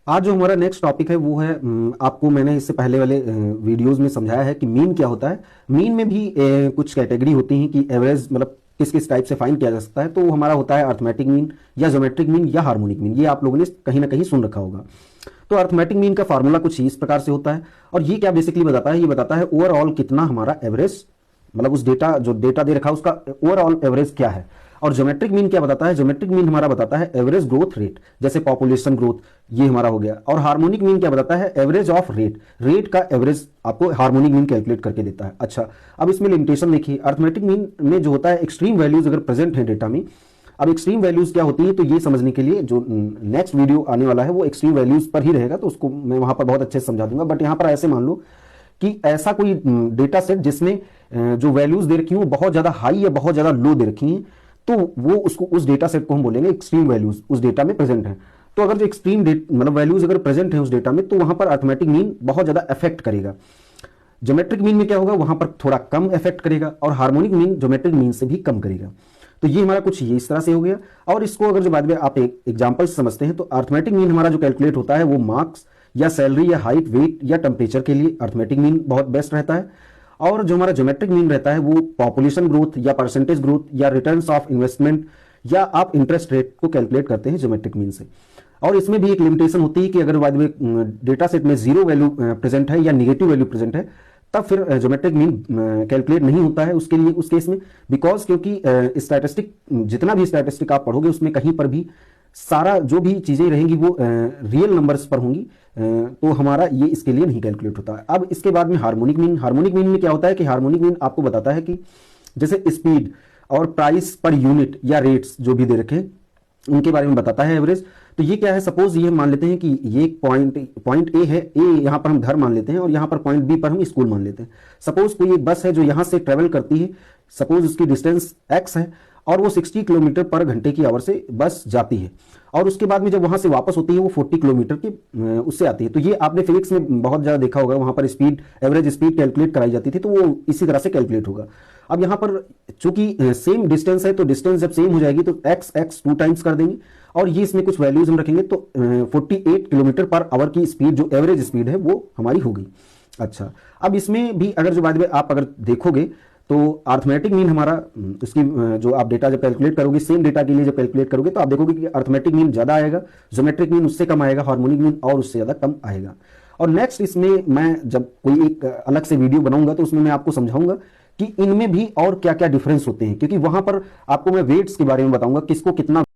आज जो हमारा नेक्स्ट टॉपिक है वो है आपको मैंने इससे पहले वाले वीडियोस में समझाया है कि मीन क्या होता है। मीन में भी कुछ कैटेगरी होती हैं कि एवरेज मतलब किस किस टाइप से फाइंड किया जा सकता है। तो वो हमारा होता है अर्थमेटिक मीन या ज्योमेट्रिक मीन या हार्मोनिक मीन। ये आप लोगों ने कहीं ना कहीं सुन रखा होगा। तो अर्थमेटिक मीन का फार्मूला कुछ इस प्रकार से होता है और ये क्या बेसिकली बताता है, ये बताता है ओवरऑल कितना हमारा एवरेज मतलब उस डेटा जो डेटा दे रखा है उसका ओवरऑल एवरेज क्या है। और ज्योमेट्रिक मीन क्या बताता है, ज्योमेट्रिक मीन हमारा बताता है एवरेज ग्रोथ रेट, जैसे पॉपुलेशन ग्रोथ ये हमारा हो गया। और हार्मोनिक मीन क्या बताता है, एवरेज ऑफ रेट, रेट का एवरेज आपको हार्मोनिक मीन कैलकुलेट करके देता है। अच्छा, अब इसमें लिमिटेशन देखिए, अर्थमेटिक मीन में जो होता है एक्सट्रीम वैल्यूज अगर प्रेजेंट है डेटा में। अब एक्सट्रीम वैल्यूज क्या होती है, तो ये समझने के लिए जो नेक्स्ट वीडियो आने वाला है वो एक्सट्रीम वैल्यूज पर ही रहेगा, तो उसको मैं वहां पर बहुत अच्छे से समझा दूंगा। बट यहां पर ऐसे मान लो कि ऐसा कोई डेटा सेट जिसमें जो वैल्यूज दे रखी हैं वो बहुत ज्यादा हाई या बहुत ज्यादा लो दे रखी हैं, तो वो उसको उस डेटा सेट को हम बोलेंगे एक्सट्रीम वैल्यूज उस डेटा में प्रेजेंट है। तो अगर जो एक्सट्रीम मतलब वैल्यूज अगर प्रेजेंट है उस डेटा में, तो वहां पर अर्थमेटिक मीन बहुत ज्यादा इफेक्ट करेगा। ज्योमेट्रिक मीन में क्या होगा, वहां पर थोड़ा कम इफेक्ट करेगा, और हार्मोनिक मीन ज्योमेट्रिक मीन से भी कम करेगा। तो ये हमारा कुछ ये इस तरह से हो गया। और इसको अगर जो बाद में आप एक एग्जांपल से समझते हैं, तो अर्थमेटिक मीन हमारा जो कैलकुलेट होता है वो मार्क्स या सैलरी या हाइट वेट या टेम्परेचर के लिए अर्थमेटिक मीन बहुत बेस्ट रहता है। और जो हमारा ज्योमेट्रिक मीन रहता है वो पॉपुलेशन ग्रोथ या परसेंटेज ग्रोथ या रिटर्न्स ऑफ इन्वेस्टमेंट या आप इंटरेस्ट रेट को कैलकुलेट करते हैं ज्योमेट्रिक मीन से। और इसमें भी एक लिमिटेशन होती है कि अगर बाद में डेटा सेट में जीरो वैल्यू प्रेजेंट है या निगेटिव वैल्यू प्रेजेंट है, तब फिर ज्योमेट्रिक मीन कैलकुलेट नहीं होता है उसके लिए, उस केस में। बिकॉज क्योंकि स्टैटिस्टिक जितना भी स्टैटिस्टिक आप पढ़ोगे उसमें कहीं पर भी सारा जो भी चीजें रहेंगी वो रियल नंबर्स पर होंगी, तो हमारा ये इसके लिए नहीं कैलकुलेट होता है। अब इसके बाद में हार्मोनिक मीन, हार्मोनिक मीन में क्या होता है कि हार्मोनिक मीन आपको बताता है कि जैसे स्पीड और प्राइस पर यूनिट या रेट्स जो भी दे रखे उनके बारे में बताता है एवरेज। तो ये क्या है, सपोज ये मान लेते हैं कि ये पॉइंट ए है, ए यहाँ पर हम घर मान लेते हैं और यहाँ पर पॉइंट बी पर हम स्कूल मान लेते हैं। सपोज कोई एक बस है जो यहाँ से ट्रेवल करती है, सपोज उसकी डिस्टेंस एक्स है और वो 60 किलोमीटर पर घंटे की आवर से बस जाती है, और उसके बाद में जब वहां से वापस होती है वो 40 किलोमीटर की उससे आती है। तो ये आपने फिजिक्स में बहुत ज्यादा देखा होगा, वहां पर स्पीड एवरेज स्पीड कैलकुलेट कराई जाती थी, तो वो इसी तरह से कैलकुलेट होगा। अब यहाँ पर चूंकि सेम डिस्टेंस है, तो डिस्टेंस जब सेम हो जाएगी तो एक्स एक्स 2 टाइम्स कर देंगे, और ये इसमें कुछ वैल्यूज हम रखेंगे, तो 48 किलोमीटर पर आवर की स्पीड जो एवरेज स्पीड है वो हमारी होगी। अच्छा, अब इसमें भी अगर जो बाद में आप अगर देखोगे तो अर्थमेटिक मीन हमारा इसकी जो आप डेटा जब कैलकुलेट करोगे सेम डेटा के लिए जब कैलकुलेट करोगे, तो आप देखोगे कि अर्थमेटिक मीन ज्यादा आएगा, ज्योमेट्रिक मीन उससे कम आएगा, हार्मोनिक मीन और उससे ज्यादा कम आएगा। और नेक्स्ट इसमें मैं जब कोई एक अलग से वीडियो बनाऊंगा तो उसमें मैं आपको समझाऊंगा कि इनमें भी और क्या क्या डिफरेंस होते हैं, क्योंकि वहां पर आपको मैं वेट्स के बारे में बताऊंगा, किसको कितना